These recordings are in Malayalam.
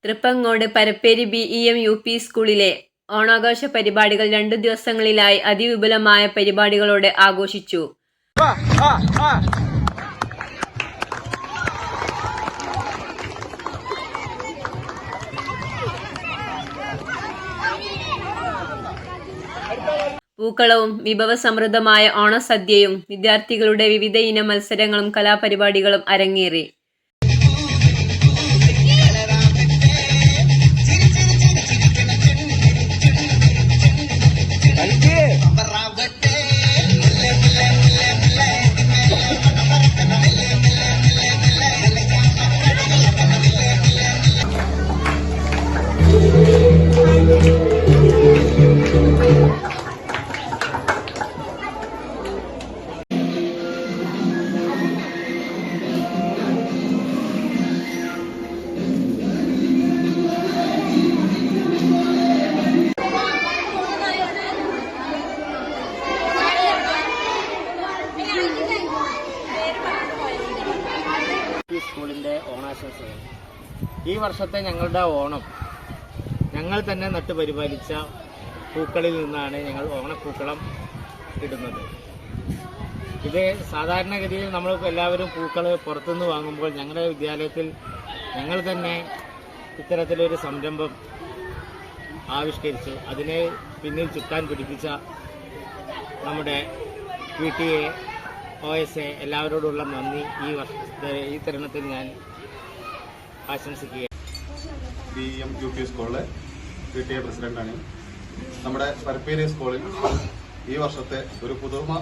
തൃപ്പങ്ങോട് പരപ്പേരി BEM UP സ്കൂളിലെ ഓണാഘോഷ പരിപാടികൾ 2 ദിവസങ്ങളിലായി അതിവിപുലമായ പരിപാടികളോടെ ആഘോഷിച്ചു. പൂക്കളവും വിഭവസമൃദ്ധമായ ഓണസദ്യയും വിദ്യാർത്ഥികളുടെ വിവിധയിനം മത്സരങ്ങളും കലാപരിപാടികളും അരങ്ങേറി. സ്കൂളിൻ്റെ ഓണാശംസകൾ. ഈ വർഷത്തെ ഞങ്ങളുടെ ഓണം ഞങ്ങൾ തന്നെ നട്ടുപരിപാലിച്ച പൂക്കളിൽ നിന്നാണ് ഞങ്ങൾ ഓണപ്പൂക്കളം ഇടുന്നത്. ഇത് സാധാരണഗതിയിൽ നമ്മൾ എല്ലാവരും പൂക്കൾ പുറത്തുനിന്ന് വാങ്ങുമ്പോൾ ഞങ്ങളുടെ വിദ്യാലയത്തിൽ ഞങ്ങൾ തന്നെ ഇത്തരത്തിലൊരു സംരംഭം ആവിഷ്കരിച്ചു. അതിനെ പിന്നിൽ ചുക്കാൻ പിടിപ്പിച്ച നമ്മുടെ PTA, OSA എല്ലാവരോടുള്ള നന്ദി ഈ തരുണത്തിൽ ഞാൻ ആശംസിക്കുകയാണ്. BEM UP സ്കൂളിലെ PTA പ്രസിഡന്റാണ്. നമ്മുടെ പരപ്പേരി സ്കൂളിൽ ഈ വർഷത്തെ ഒരു പുതുമ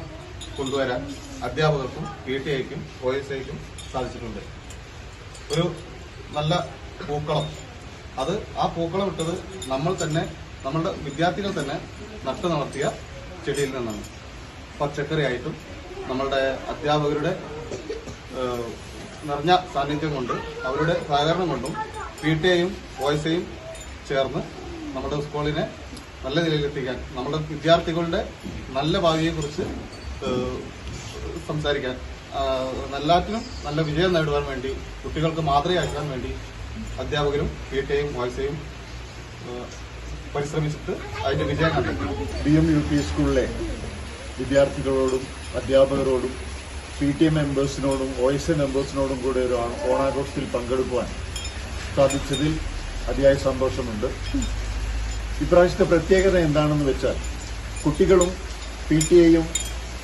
കൊണ്ടുവരാൻ അധ്യാപകർക്കും PTA-ക്കും OSA-ക്കും സാധിച്ചിട്ടുണ്ട്. ഒരു നല്ല പൂക്കളം, ആ പൂക്കളം ഇട്ടത് നമ്മളുടെ വിദ്യാർത്ഥികൾ തന്നെ നട്ടു വളർത്തിയ ചെടിയിൽ നിന്നാണ്. പച്ചക്കറി ആയിട്ടും നമ്മളുടെ അധ്യാപകരുടെ നിറഞ്ഞ സാന്നിധ്യം കൊണ്ട് അവരുടെ സഹകരണം കൊണ്ടും PTA-യും OSA-യും ചേർന്ന് നമ്മുടെ സ്കൂളിനെ നല്ല നിലയിലെത്തിക്കാൻ, നമ്മുടെ വിദ്യാർത്ഥികളുടെ നല്ല ഭാവിയെക്കുറിച്ച് സംസാരിക്കാൻ, എല്ലാറ്റിനും നല്ല വിജയം നേടുവാൻ വേണ്ടി, കുട്ടികൾക്ക് മാതൃകയാക്കാൻ വേണ്ടി അധ്യാപകരും PTA-യും OSA-യും പരിശ്രമിച്ചിട്ട് അതിന്റെ വിജയം കണ്ടെത്തി. BEM UP സ്കൂളിലെ വിദ്യാർത്ഥികളോടും അധ്യാപകരോടും PTA മെമ്പേഴ്സിനോടും OSA മെമ്പേഴ്സിനോടും കൂടെ ഒരു ഓണാഘോഷത്തിൽ പങ്കെടുക്കുവാൻ സാധിച്ചതിൽ അതിയായ സന്തോഷമുണ്ട്. ഇപ്രാവശ്യത്തെ പ്രത്യേകത എന്താണെന്ന് വെച്ചാൽ, കുട്ടികളും PTA-യും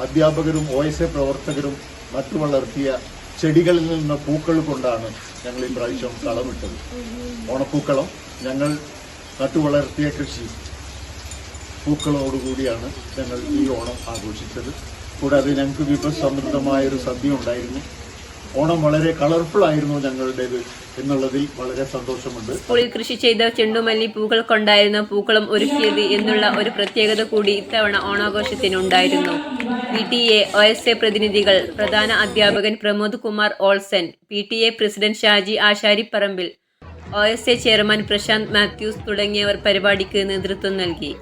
അധ്യാപകരും OSA പ്രവർത്തകരും നട്ടുവളർത്തിയ ചെടികളിൽ നിന്ന് പൂക്കൾ കൊണ്ടാണ് ഞങ്ങൾ ഇപ്രാവശ്യം കളമിട്ടത്. ഓണപ്പൂക്കളം ഞങ്ങൾ നട്ടുവളർത്തിയ കൃഷി പൂക്കളോടുകൂടിയാണ് ഞങ്ങൾ ഈ ഓണം ആഘോഷിച്ചത്. കൂടാതെ ഞങ്ങൾക്ക് വിഭവസമൃദ്ധമായൊരു സദ്യ ഉണ്ടായിരുന്നു. ഓണം വളരെ കളർഫുൾ ആയിരുന്നു ഞങ്ങളുടേത് എന്നുള്ളതിൽ വളരെ സന്തോഷമുണ്ട്. സ്കൂളിൽ കൃഷി ചെയ്ത ചെണ്ടുമല്ലി പൂക്കൾ കൊണ്ടായിരുന്നു പൂക്കളം ഒരുക്കിയത് എന്നുള്ള ഒരു പ്രത്യേകത കൂടി ഇത്തവണ ഓണാഘോഷത്തിനുണ്ടായിരുന്നു. PTA, OSA പ്രതിനിധികൾ, പ്രധാന അധ്യാപകൻ പ്രമോദ് കുമാർ ഓൾസൻ, PTA president Shaji Asharipparambil, OSA chairman Prashanth Mathews തുടങ്ങിയവർ പരിപാടിക്ക് നേതൃത്വം നൽകി.